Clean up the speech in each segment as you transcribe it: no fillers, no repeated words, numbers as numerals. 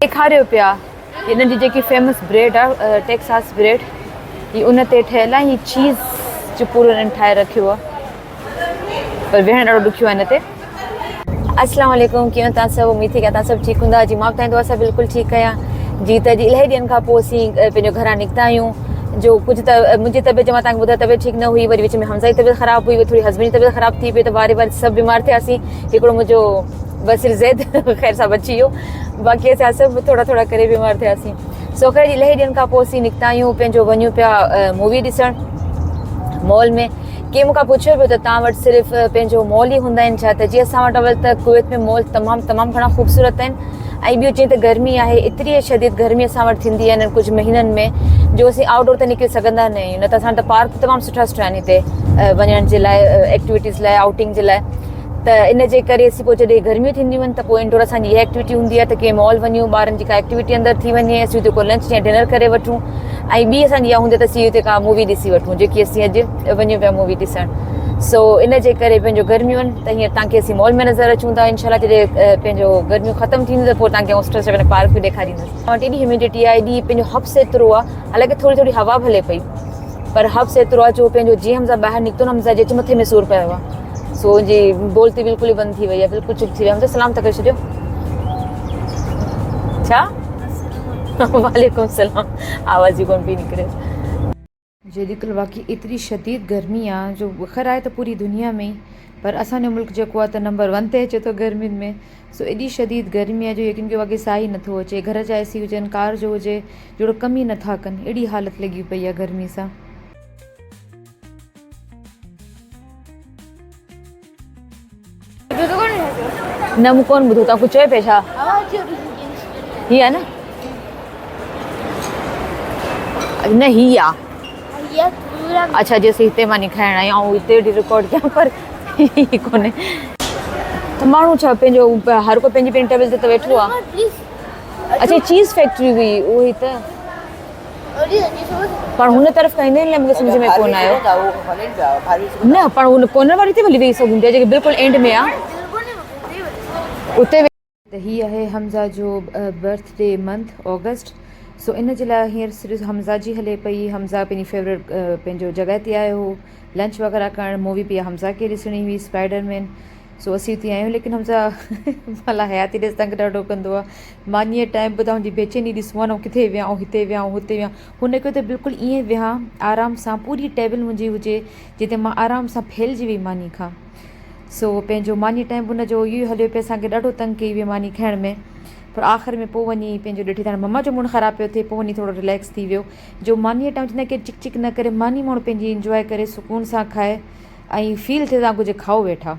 ॾेखारियो पिया हिननि जी जेकी फेमस ब्रेड आहे टेक्सास ब्रेड हीअ उन ते ठहियलु आहे, हीअ चीज़ जो पूरो हिननि ठाहे रखियो आहे, पर वेहणु ॾाढो ॾुखियो आहे हिन ते। अस्सलाम वालेकुम, कीअं तव्हां सभु? उमेद थी की तव्हां सभु ठीकु हूंदा। जी मां ॿुधाईंदो असां बिल्कुलु ठीकु आहियां जी। त जी इलाही ॾींहंनि खां पोइ असीं पंहिंजो घरां निकिता आहियूं। जो कुझु त मुंहिंजी तबियत मां तव्हांखे ॿुधायो तबियत ठीकु न हुई, वरी विच में हमज़ा जी तबियत ख़राबु हुई, वरी थोरी हस्बैंड जी तबियत ख़राबु थी पई, त वारे वारे सभु बीमार थियासीं। हिकिड़ो मुंहिंजो बसिर ज़ैद ख़ैर सां बची वियो, बाक़ी असां सभु थोरा थोरा करे बीमार थियासीं। सो ख़ैर इलाही ॾींहंनि खां पोइ असीं निकिता आहियूं, पंहिंजो वञूं पिया मूवी ॾिसणु मॉल में। कंहिं मूंखां पुछियो पियो त तव्हां वटि सिर्फ़ु पंहिंजो मॉल ई हूंदा आहिनि छा? त जी असां वटि अवल त कुवैत में मॉल तमामु घणा ख़ूबसूरत आहिनि, ऐं ॿियो जीअं त गर्मी आहे, एतिरी शदीद गर्मी असां वटि थींदी आहे हिन कुझु महीननि में, जो असीं आउटडोर त निकिरी सघंदा न आहियूं। न त असां त पार्क तमामु सुठा सुठा आहिनि हिते वञण जे लाइ, एक्टिविटीज़ लाइ, आउटिंग जे लाइ। त इन जे करे असीं पोइ जॾहिं गर्मियूं थींदियूं आहिनि त पोइ इंडोर असांजी इहा एक्टिविटी हूंदी आहे त कंहिं मॉल वञूं, ॿारनि जी का एक्टिविटी अंदरि थी वञे, असीं हुते को लंच या डिनर करे वठूं, ऐं ॿी असांजी इहा हूंदी आहे त असीं हुते का मूवी ॾिसी वठूं, जेकी असीं अॼु वञूं पिया मूवी ॾिसणु। सो इन जे करे पंहिंजो गर्मियूं आहिनि त हींअर तव्हांखे असीं मॉल में नज़र अचूं था। इनशाला जॾहिं पंहिंजो गर्मियूं ख़तमु थींदियूं त पोइ तव्हांखे होस्टल से पार्क बि ॾेखारींदसि। तव्हां वटि एॾी ह्यूमिडिटी आहे, एॾी पंहिंजो हब्स एतिरो आहे, हालांकि थोरी थोरी हवा भले पई, पर हब्स एतिरो आहे जो पंहिंजो जीअं हमज़ा ॿाहिरि निकितो न, हमज़ा जे मथे में सूरु पियो आहे। सो जी बोलती बिल्कुलु ई बंदि थी वई आहे, बिल्कुलु चुप थी वई आहे। हमज़ा सलाम त करे छॾियो। छा? वालेकुम सलाम, आवाज़ ई कोन पई निकिरे। जेॾीमहिल वाक़ई एतिरी शदीद गर्मी आहे जो ख़ैर आहे त पूरी दुनिया में ई, पर असांजो मुल्क जेको आहे त नंबर 1 ते अचे थो गर्मियुनि में। सो एॾी शदीद गर्मी आहे जो यकीन कयो वाक़ई साह ई नथो अचे। घर जा एसी हुजनि, कार जो हुजे, जहिड़ो कम ई नथा कनि, एॾी हालत लॻी पई आहे गर्मी सां। न मूं कोन ॿुधो, तव्हां कुझु चयो पिया छा? हीअ आहे न, न हीअ आहे अच्छा, जैसे हिते मां खाइण आई ऐं हिते वेठी रिकॉर्ड कयां, पर हीअ कोन्हे। त माण्हू छा पंहिंजो हर को पंहिंजी पंहिंजी टेबल ते त वेठो आहे। अच्छा, चीज़ फैक्ट्री हुई उहो ई त, पर हुन तरफ़ खां ईंदे मूंखे सम्झ में कोन आयो। न पर हुन कोर्नर वारी ते भली वेही सघूं पिया, जेके बिल्कुलु एंड में आहे उते। त हीअ आहे हमज़ा जो बर्थडे मंथ ऑगस्ट। सो इन जे लाइ हींअर सिर्फ़ु हमज़ा जी हले पई। हमज़ा पंहिंजी फेवरेट पंहिंजो जॻह ते आयो हो लंच वग़ैरह करणु, मूवी पई हमज़ा खे ॾिसणी हुई स्पाइडरमैन। सो असीं हुते आहियूं, लेकिन हमज़ा भला हयाती ॾिस तंग ॾाढो कंदो आहे। मानीअ टाइम ॿुधां हुनजी बेचैनी ॾिसो आहे न, किथे विया हिते विया हुते विया, हुन खे त बिल्कुलु ईअं विहा आराम सां, पूरी टेबल मुंहिंजी हुजे जिते मां आराम सां फैलिजी वई मानी खां। सो पंहिंजो मानी टाइम हुनजो इहो हलियो पियो, असांखे ॾाढो तंग कई हुई मानी खाइण में, पर आख़िर में पोइ वञी पंहिंजो ॾिठी त मम्मा जो मूड ख़राबु पियो थिए, पोइ वञी थोरो रिलैक्स थी वियो। जो मानीअ टाइम चवंदा केरु चिक चिक न करे, मानी माण्हू पंहिंजी इंजॉय करे सुकून सां खाए ऐं फील थिए तव्हां कुझु खाओ वेठा।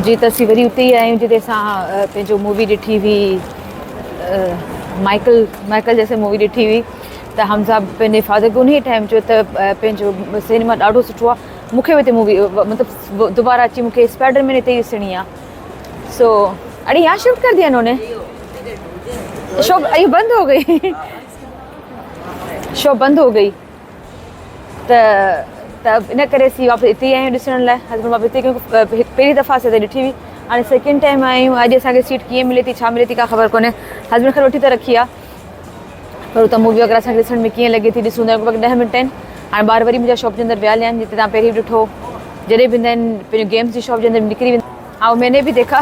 जी त असीं वरी उते ई आहियूं जिते असां पंहिंजो मूवी ॾिठी हुई, माइकल जैसे मूवी ॾिठी हुई। त हमज़ा पंहिंजे फादर खे उन ई टाइम चयो त पंहिंजो सिनेमा ॾाढो सुठो आहे, मूंखे बि हिते मूवी मतिलबु दोबारा अची मूंखे स्पाइडरमैन हिते ई ॾिसणी आहे। सो अरे यहाँ शिफ्ट कर दिया इन्होंने, शॉप ये बंद हो गई, शॉप बंद हो गई। त इन करे असीं वापसि हिते ई आहियूं ॾिसण लाइ। हस्बैंड वापसि हिते, क्योंकि पहिरीं दफ़ा असीं ॾिठी हुई, हाणे सेकेंड टाइम आया आहियूं। अॼु असांखे सीट कीअं मिले थी, छा मिले थी, का ख़बर कोन्हे। हस्बैंड ख़ैर वठी त रखी आहे, पर हुतां मूवी वग़ैरह असांखे ॾिसण में कीअं लॻे थी, ॾिसूं था 10 मिंट आहिनि। हाणे ॿार वरी मुंहिंजा शॉप जे अंदरि विया आहिनि, जिते तव्हां पहिरीं ॾिठो, जॾहिं बि ईंदा आहिनि पंहिंजो गेम्स जी शॉप जे अंदरि निकिरी वेंदा। ऐं मैंने बि देखा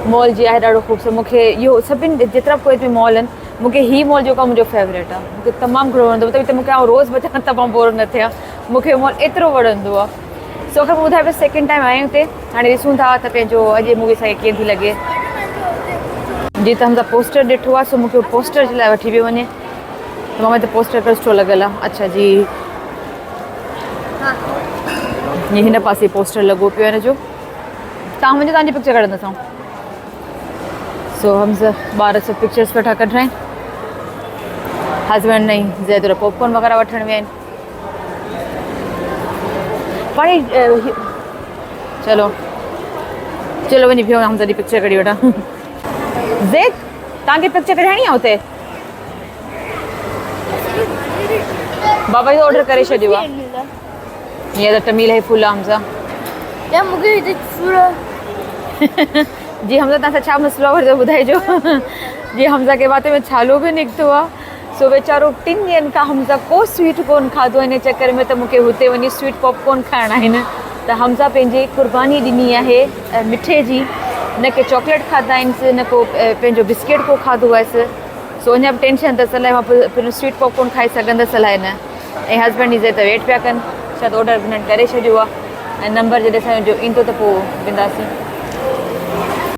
मॉल जी आहे ॾाढो ख़ूबसूरत। मूंखे इहो सभिनि जेतिरा कोई बि मॉल आहिनि, मूंखे हीअ मॉल जेको आहे मुंहिंजो फेवरेट आहे, मूंखे तमामु घणो वणंदो आहे। त मूंखे रोज़ु बचा तमामु बोर न थिया, मूंखे मॉल एतिरो वणंदो आहे। सो ख़ैर ॿुधाए पियो सेकेंड टाइम आया आहियूं हिते, हाणे ॾिसूं था त पंहिंजो अॼु मूवी असांखे कीअं थी लॻे। जी त हमज़ा पोस्टर ॾिठो आहे, सो मूंखे पोस्टर जे लाइ वठी पियो वञे, त मां त पोस्टर कर सुठो लॻियल आहे। अच्छा जी, हीअं हिन पासे पोस्टर लॻो पियो आहे हिन जो, तव्हां वञो तव्हांजी पिक्चर कढंदसि। सो हमज़ा ॿार सभु पिक्चर्स वेठा कढाइनि, हस्बैंड नहीं ज़ैद पॉपकॉर्न वग़ैरह वठण विया आहिनि। पाणी चलो चलो वञी पियो हमजा जी पिक्चर कढी वठां ज़ेद तव्हांखे पिक्चर कढाइणी आहे हुते बाबा जो ऑर्डर करे छॾियो आहे हीअं त टमील ई फुल आहे हमजा या मूंखे हिते पूरो जी हमजा तव्हां सां छा मसलो आहे ॿुधाइजो जी हमजा के बाते में छालो बि निकितो आहे सो वीचारो 3 ॾींहंनि खां हमजा को स्वीट कोन खाधो हिन चकर में त मूंखे हुते वञी स्वीट पॉपकॉर्न खाइणा आहिनि त हमजा पंहिंजी कुर्बानी ॾिनी आहे मिठे जी न के चॉकलेट खाधा आहिनि न को पंहिंजो बिस्किट को खाधो हुअसि सो अञा बि टेंशन अथसि अलाए मां पंहिंजो स्वीट पॉपकॉर्न खाई सघंदसि अलाए न ऐं हस्बैंड जी त वेट पिया कनि शायदि ऑडर हिननि करे छॾियो आहे ऐं नंबर जॾहिं असांजो ईंदो त पोइ ॾींदासीं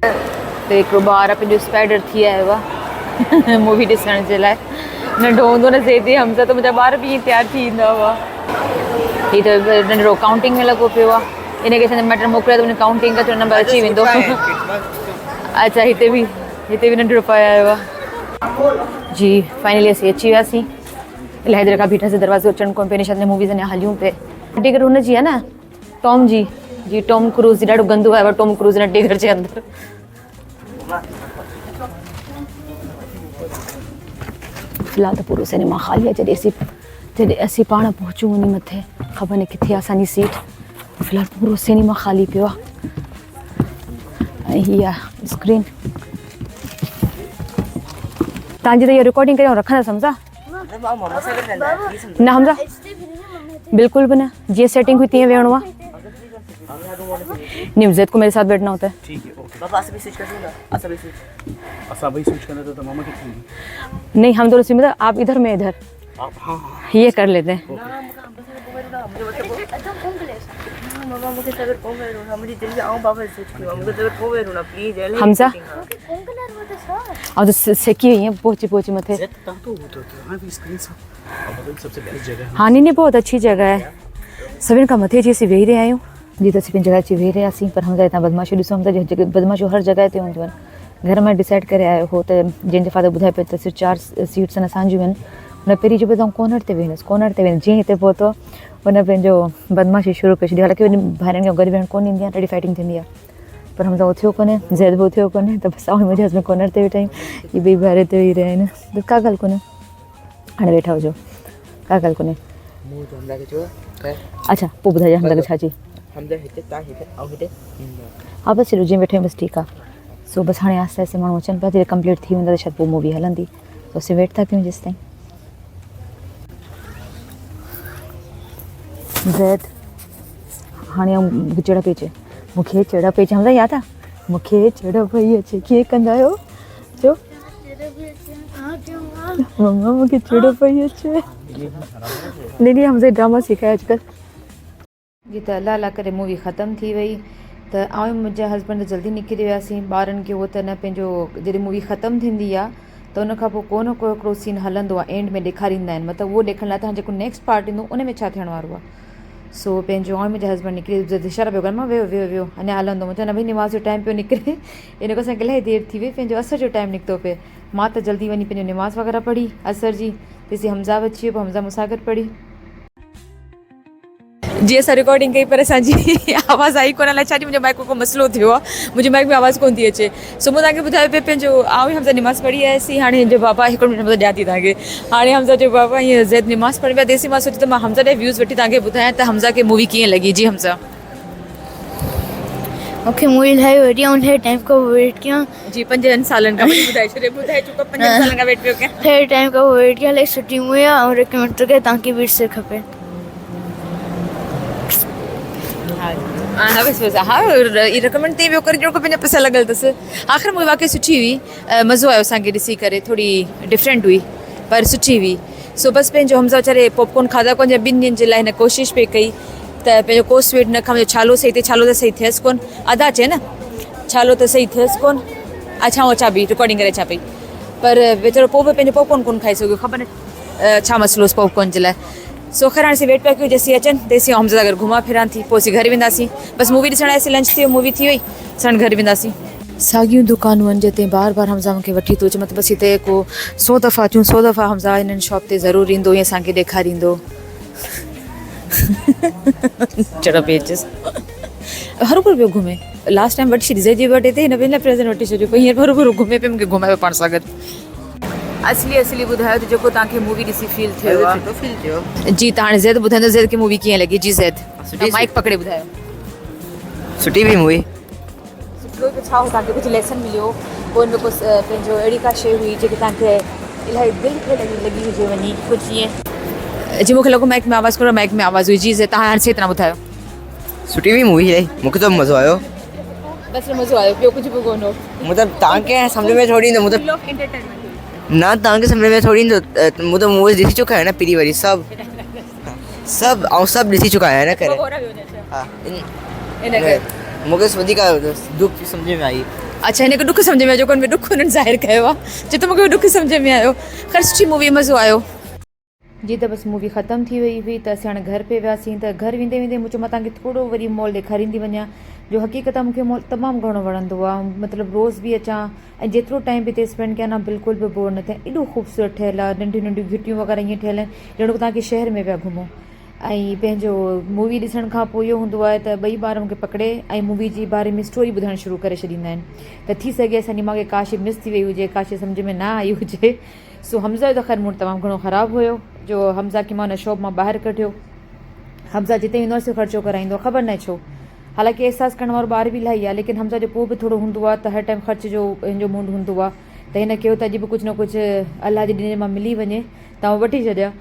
त हिकिड़ो ॿार पंहिंजो स्पाइडर थी आयो आहे मूवी ॾिसण जे लाइ नंढो हूंदो न ज़ेदी हमजा त मुंहिंजा ॿार बि ईअं तयारु थी ईंदा हुआ हीअ त नंढिड़ो काउंटिंग में लॻो पियो आहे इनखे असांजा मैटर मोकिलियो त हुन काउंटिंग का नंबर अची वेंदो अच्छा हिते बि नंढिड़ो पाए आयो आहे जी फाइनली असीं अची वियासीं इलाही देरि खां बीठासीं दरवाज़ो अचणु कोन पहिरीं शायदि मूवीज़ अञा हलियूं पिए टिकट हुनजी आहे न टॉम जी टॉम क्रूज़ जी ॾाढो गंदो आहे टॉम क्रूज़ हिन टिकट जे अंदरि फ़िलहाल त पूरो सिनेमा ख़ाली आहे जॾहिं असीं पाण पहुचूं वञी मथे ख़बर न किथे आहे असांजी सीट फ़िलहाल पूरो सिनेमा ख़ाली पियो आहे ऐं हीअ आहे स्क्रीन तव्हांजी त इहा रिकॉर्डिंग करे रखंदसि हमजा न हमजा बिल्कुल भी ना जी सेटिंग हुई तीन वेणो है न्यूज़ को मेरे साथ बैठना होता है ठीक है ओके बाबा ऐसे भी स्विच कर दूंगा ऐसा भी स्विच करना तो मामा कितनी नहीं हम दोनों सिम आप इधर मैं इधर हां ये कर लेते हैं हमजा और तो सेकी हुई है पोची मथे हाँ नहीं बहुत अच्छी जगह है सभिनि खां मथे अची असीं वेही रहिया आहियूं जी त असीं पंहिंजी जॻह अची वेही रहियासीं पर हमजा हितां बदमाशी ॾिसूं हम त बदमाशियूं हर जॻह ते हूंदियूं आहिनि घर में डिसाइड करे आयो हो त जंहिंजे फादर ॿुधाए पियो त सिर्फ़ु 4 सीट्स आहिनि असांजियूं आहिनि हुन पहिरीं चयो पियो कॉर्नर ते वेंदसि जीअं हिते पहुतो हुन पंहिंजो बदमाशी शुरू करे छॾी हालांकि भाइरनि खे गॾु वेहणु कोन ईंदी आहे ॾाढी फाइटिंग थींदी आहे पर हमजा उथियो कोन्हे ज़ैद बि उथियो कोन्हे त बसि आऊं मुंहिंजे हस्बैंड कॉर्नर ते वेठा आहियूं हीअ ॿई ॿाहिरि ते वेही रहिया आहिनि त का ॻाल्हि कोन्हे हाणे वेठा हुजो का ॻाल्हि कोन्हे अच्छा पोइ ॿुधाइजां हमजा खे छा चई हा बसि चलो जीअं वेठे आहियूं बसि ठीकु आहे सो बसि हाणे आहिस्ते आहिस्ते माण्हू अचनि पिया जॾहिं कंप्लीट थी वेंदा त शायदि पोइ मूवी हलंदी त असीं वेट था कयूं जेसि ताईं ज़ैद हाणे मूंखे चढ़ पई अचे हमजा यादि आहे मूंखे चढ़ पई अचे कीअं कंदा आहियो चओ मम्मा मूंखे चढ़ पई अचे नहीं हमसे ड्रामा सिखाया अॼुकल्ह जी त अलाह अलाह करे मूवी ख़तमु थी वई त आऊं मुंहिंजा हस्बैंड जल्दी निकिरी वियासीं ॿारनि खे उहो त न पंहिंजो जॾहिं मूवी ख़तमु थींदी आहे त उन खां पोइ को न को हिकिड़ो सीन हलंदो आहे एंड में ॾेखारींदा आहिनि मतिलबु उहो ॾेखारण लाइ तव्हां जेको नेक्स्ट पार्ट ईंदो उन में छा थियण वारो आहे सो पंहिंजो ऐं मुंहिंजा हस्बैंड निकिरी इशारा पियो कनि मां वियो अञा हलंदो मूं चयो न भई निमाज़ जो टाइम पियो निकिरे इन खां असांखे इलाही देरि थी वई पंहिंजो असर जो टाइम निकितो पिए मां त जल्दी वञी पंहिंजो निमाज़ वग़ैरह पढ़ी असर जी तेसी हमजा बि अची वियो पोइ हमजा मूंसां गॾु पढ़ी जी असां रिकॉर्डिंग कई पर असांजी आवाज़ आई कोन अलाए छाजी मुंहिंजो माइक को मसइलो थियो आहे मुंहिंजे माइक में आवाज़ कोन थी अचे सो मूं तव्हांखे ॿुधायो पियो पंहिंजो आऊं हमजा निमाज़ पढ़ी आयासीं हाणे हिनजो बाबा हिकिड़ो मिनट ॾियां थी तव्हांखे हाणे हमजा जो बाबा हीअं ज़ैद निमाज़ पढ़ी पिया तेसी मां सोचियो त मां हमजा ॾे व्यूज़ वठी तव्हांखे ॿुधायां त हमजा खे मूवी कीअं लॻी जी हमजा मूंखे मूवी इलाही वठी ऐं इलाही टाइम खां वेट कयां जी 5 सालनि खां ॿुधाए चुको 5 सालनि खां वेट पियो कयां इलाही टाइम खां वेट कयां इलाही सुठी मूवी आहे ऐं रिकमेंड थो कयां तव्हांखे बि ॾिसणु खपे हाँ ये रिकमेंड थी वियो करे ॼणो पंहिंजा पैसा लॻल अथसि आख़िर मूवी वाक़ई सुठी हुई मज़ो आयो असांखे ॾिसी करे थोरी डिफरेंट हुई पर सुठी हुई सो बसि पंहिंजो हमजा वीचारे पॉपकॉर्न खाधा कोन 2 ॾींहंनि जे लाइ हिन कोशिशि पई कई त पंहिंजो को स्वीट न खां छालो सही थिए छालो त सही थियसि कोन आधा चए न छालो त सही थियसि कोन अच्छा आउं अचां पई रिकॉर्डिंग करे अचां पई पर वीचारो पोइ बि पंहिंजो पॉपकॉर्न कोन खाई सघियो ख़बर न छा मसइलो हुओसि पॉपकॉर्न जे लाइ सो ख़ैर हाणे असीं वेट पिया कयूं जेसीं अचनि तेसीं हमजा सां गॾु घुमा फिरां थी पोइ असीं घर वेंदासीं बसि मूवी ॾिसण आयासीं लंच थी वियो मूवी थी वई असां घर वेंदासीं साॻियूं दुकानूं आहिनि जिते बार बार हमजा मूंखे वठी थो अचे मतिलबु बसि हिते को 100 दफ़ा अचूं 100 दफ़ा हमजा हिननि शॉप ते ज़रूरु ईंदो ईअं असांखे ॾेखारींदो चढ़ो पेचिस हर को पियो घुमे लास्ट टाइम वठी छॾी जे बर्थडे ते हिन ॿिनि लाइ प्रेज़ेंट वठी छॾियो पर हींअर बराबरि घुमे पियो मूंखे घुमायो पाण सां गॾु असली ॿुधायो त जेको तव्हांखे मूवी ॾिसी फील थियो आहे सुठो फील थियो जी त हाणे ज़ैद ॿुधाईंदो ज़ैद खे मूवी कीअं लॻी जी ज़ैद सुठी माइक पकड़े ॿुधायो सुठी बि मूवी सुठो छा हो तव्हांखे कुझु लेसन मिलियो पोइ हिन में कुझु पंहिंजो अहिड़ी का शइ हुई जेकी तव्हांखे इलाही दिलि खे लॻी हुजे वञी कुझु ईअं जी मूंखे लॻो माइक में आवाज़ु करो माइक में आवाज़ हुई जी ज़ैद तव्हां हाणे सही तरह ॿुधायो सुठी बि मूवी आहे मूंखे त मज़ो आयो बसि मज़ो आयो ॿियो कुझु बि कोन हो मतिलबु तव्हांखे सम्झ में थोरी ईंदो मतिलबु न तव्हांखे सम्झ में थोरी ईंदो मूं त मूवीज़ ॾिसी चुका आहियां न पहिरीं वरी सभु ॾिसी चुका आहियां न करे हा मूंखे वधीक दुख सम्झ में आई अच्छा हिन खे ॾुख सम्झ में आयो जेको हुन में ॾुख हुननि ज़ाहिर कयो आहे चए त मूंखे ॾुख सम्झ में आयो ख़ैर सुठी मूवी मज़ो आयो जी त बसि मूवी ख़तमु थी वई हुई त असीं हाणे घर पे वियासीं त घर वेंदे वेंदे मूं चयो मां तव्हांखे थोरो वरी मॉल ॾेखारींदी वञा जो हक़ीक़त मूंखे मॉल तमामु घणो वणंदो आहे मतिलबु रोज़ बि अचां ऐं जेतिरो टाइम बि हिते स्पेंड कयां न बिल्कुलु बि बोर न थियां एॾो ख़ूबसूरत ठहियलु आहे नंढियूं नंढियूं घिटियूं वग़ैरह ईअं ठहियलु आहिनि ॼणो तव्हांखे शहर में पिया घुमो ऐं पंहिंजो मूवी ॾिसण खां पोइ इहो हूंदो आहे त ॿई ॿार मूंखे पकिड़े ऐं मूवी जे बारे में स्टोरी ॿुधाइणु शुरू करे छॾींदा आहिनि त थी सघे असांजी मां खे का शइ मिस थी वई हुजे का शइ सम्झ में न आई हुजे सो हमज़ा जो त ख़ैर मूड तमामु घणो ख़राबु हुयो जो हमज़ा खे मां हुन शॉप मां ॿाहिरि कढियो हमज़ा जिते वेंदो आहे सो ख़र्चो कराईंदो आहे ख़बर न छो हालांकि अहसासु करण वारो ॿार बि इलाही आहे लेकिन हमज़ा जो पोइ बि थोरो हूंदो आहे त हर टाइम ख़र्च जो हिन जो मूड हूंदो आहे त हिन कयो त अॼु बि कुझु न कुझु अलाह जे ॾिने मां मिली वञे त मां वठी छॾिया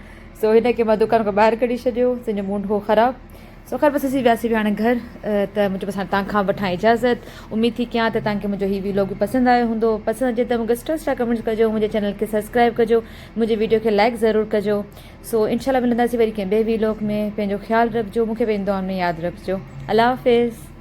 सो हिन खे मां दुकान खां ॿाहिरि कढी छॾियो तुंहिंजो मूड हो ख़राबु सो ख़ैर बसि असीं वियासीं बि हाणे घर त मुंहिंजो बसि हाणे तव्हांखां वठां इजाज़त उमेद थी कयां त तव्हांखे मुंहिंजो हीउ व्लॉग बि पसंदि आयो हूंदो पसंदि अचे त मूंखे स्टा कमेंट्स कजो मुंहिंजे चैनल खे सब्सक्राइब कजो मुंहिंजे वीडियो खे लाइक ज़रूरु कजो सो इनशाला मिलंदासीं वरी कंहिं ॿिए व्लॉग में पंहिंजो ख़्यालु रखिजो मूंखे पंहिंजे दुआउनि में यादि रखिजो अल्लाह हाफ़िज़